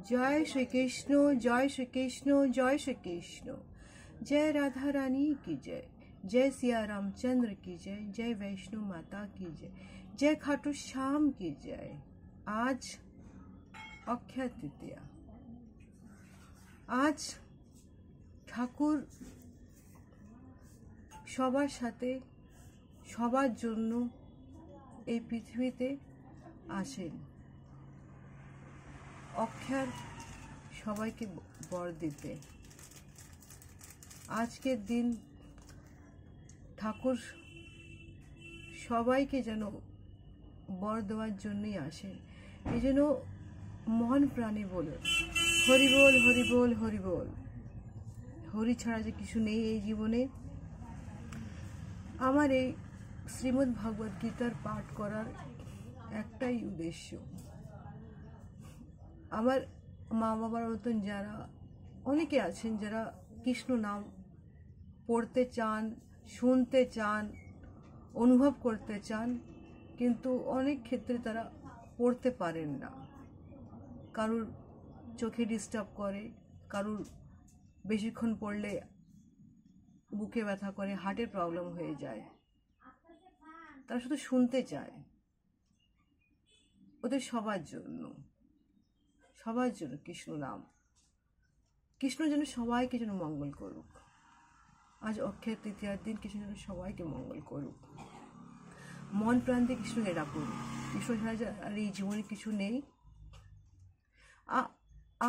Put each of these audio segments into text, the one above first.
जय श्री कृष्ण, जय श्री कृष्ण, जय श्री कृष्ण। जय राधा रानी की जय, जय सिया रामचंद्र की जय, जय वैष्णो माता की जय, जय खाटू श्याम की जय। आज अक्षय तृतीया। आज ঠাকুর সবার সাথে সবার জন্য এই পৃথিবীতে আসেন অক্ষর সবাইকে বর দিতে। আজকের দিন ঠাকুর সবাইকে যেন বর দেওয়ার জন্যই আসেন। এই জন্য মহান প্রাণী বলে হরি বল, হরি বল, হরি বল। হরি ছাড়া যে কিছু নেই এই জীবনে। আমার এই শ্রীমদ্ ভাগবত গীতার পাঠ করার একটাই উদ্দেশ্য, আমার মা বাবার মতন যারা অনেকে আছেন যারা কৃষ্ণ নাম পড়তে চান, শুনতে চান, অনুভব করতে চান, কিন্তু অনেক ক্ষেত্রে তারা পড়তে পারেন না। কারুর চোখে ডিস্টার্ব করে, কারুর বেশিক্ষণ পড়লে বুকে ব্যথা করে, হার্টের প্রবলেম হয়ে যায়। তারা শুধু শুনতে চায়। ওদের সবার জন্য কৃষ্ণ নাম, কৃষ্ণ যেন সবাইকে যেন মঙ্গল করুক। আজ অক্ষয় তৃতীয়ার দিন কৃষ্ণ যেন সবাইকে মঙ্গল করুক। মন প্রাণ দিয়ে কৃষ্ণকে ডাকুন। কৃষ্ণ ছাড়া আর এই জীবনে কিছু নেই।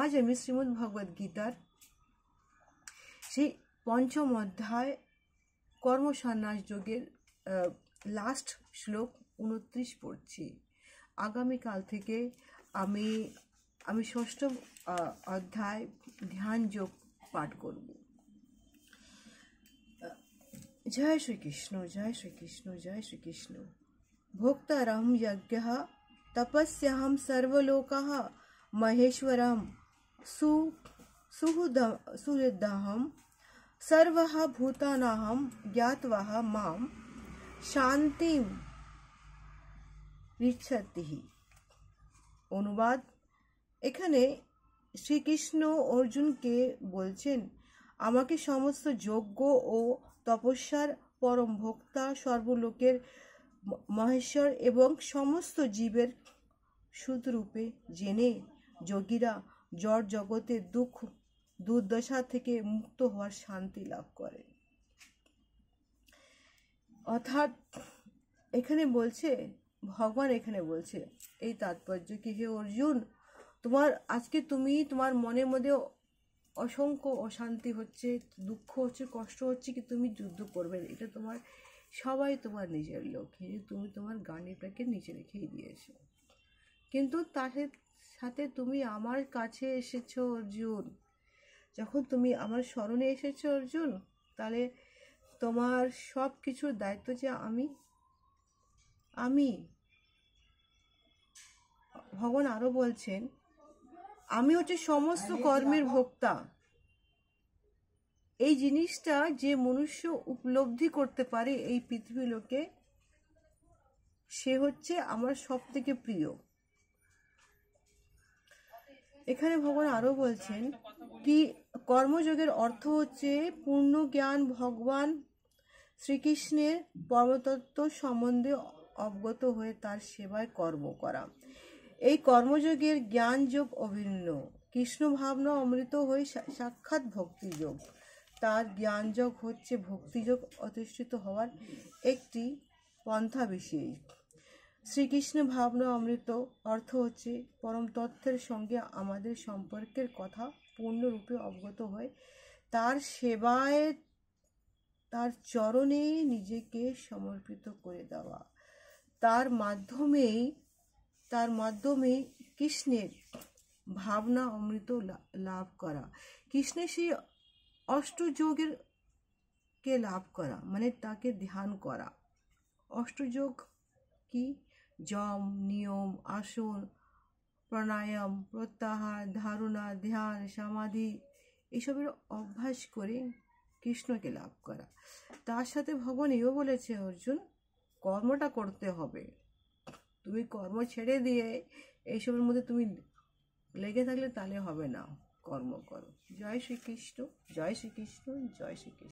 আজ আমি শ্রীমদ্ ভগবদ গীতার সেই পঞ্চম অধ্যায় কর্মসন্ন্যাস যোগের লাস্ট শ্লোক 29 পড়ছি। আগামীকাল থেকে আমি ষষ্ঠ অধ্যায় ধ্যান যোগ পাঠ করব। जय श्री कृष्ण, जय श्री कृष्ण, जय श्री कृष्ण। भोक्तारं यज्ञः तपस्याहं सर्वलोकः महेश्वरं सुहृदहं सर्वः भूतानाहं ज्ञात्वा मां शान्तिं ऋच्छति। অনুবাদ, এখানে শ্রীকৃষ্ণ অর্জুনকে বলছেন, আমাকে সমস্ত যজ্ঞ ও তপস্যার পরম ভোক্তা, সর্বলোকের মহেশ্বর এবং সমস্ত জীবের সুদরূপে জেনে যোগীরা জড় জগতের দুঃখ দুর্দশা থেকে মুক্ত হওয়ার শান্তি লাভ করে। অর্থাৎ এখানে বলছে, ভগবান এখানে বলছে এই তাৎপর্য কি, হে অর্জুন, আজকে তুমি তোমার মনের মধ্যে অসংখ্য অশান্তি হচ্ছে, দুঃখ হচ্ছে, কষ্ট হচ্ছে, কি তুমি যুদ্ধ করবে, এটা সবাই তোমার নিজের লোক, তুমি তোমার গাড়িটাকে নিচে রেখেই দিয়েছো। কিন্তু তার সাথে তুমি আমার কাছে এসেছো অর্জুন। যখন তুমি আমার স্মরণে এসেছো অর্জুন, তাহলে তোমার সব কিছুর দায়িত্ব যে আমি। ভগবান আরো বলছেন, আমি হচ্ছে সমস্ত কর্মের ভোক্তা। এই জিনিসটা যে মনুষ্য উপলব্ধি করতে পারে এই পৃথিবী লোকে, সে হচ্ছে আমার সব থেকে প্রিয়। এখানে ভগবান আরো বলছেন কি, কর্মযোগের অর্থ হচ্ছে পূর্ণ জ্ঞান ভগবান শ্রীকৃষ্ণের পরমতত্ত্ব সম্বন্ধে অবগত হয়ে তার সেবায় কর্ম করা। এই কর্মযোগের জ্ঞান যোগ অভিন্ন, কৃষ্ণ ভাবনা অমৃত হয়ে সাক্ষাৎ ভক্তিযোগ। তার জ্ঞান যোগ হচ্ছে ভক্তিযোগ অধিষ্ঠিত হওয়ার একটি পন্থা বিশেষ। শ্রীকৃষ্ণ ভাবনা অমৃত অর্থ হচ্ছে পরম তত্ত্বের সঙ্গে আমাদের সম্পর্কের কথা পূর্ণরূপে অবগত হয়ে তার সেবায়, তার চরণে নিজেকে সমর্পিত করে দেওয়া। তার মাধ্যমে কৃষ্ণের ভাবনা অমৃত লাভ করা, কৃষ্ণের সেই অষ্টযোগের কে লাভ করা, মানে তাকে ধ্যান করা। অষ্টযোগ কি? যম, নিয়ম, আসন, প্রাণায়াম, প্রত্যাহার, ধারণা, ধ্যান, সমাধি, এসবের অভ্যাস করে কৃষ্ণকে লাভ করা। তার সাথে ভগবান এও বলেছে, অর্জুন, কর্মটা করতে হবে। তুমি কর্ম ছেড়ে দিয়ে এইসবের মধ্যে তুমি লেগে থাকলে তাহলে হবে না, কর্ম করো। জয় শ্রীকৃষ্ণ, জয় শ্রীকৃষ্ণ, জয় শ্রীকৃষ্ণ।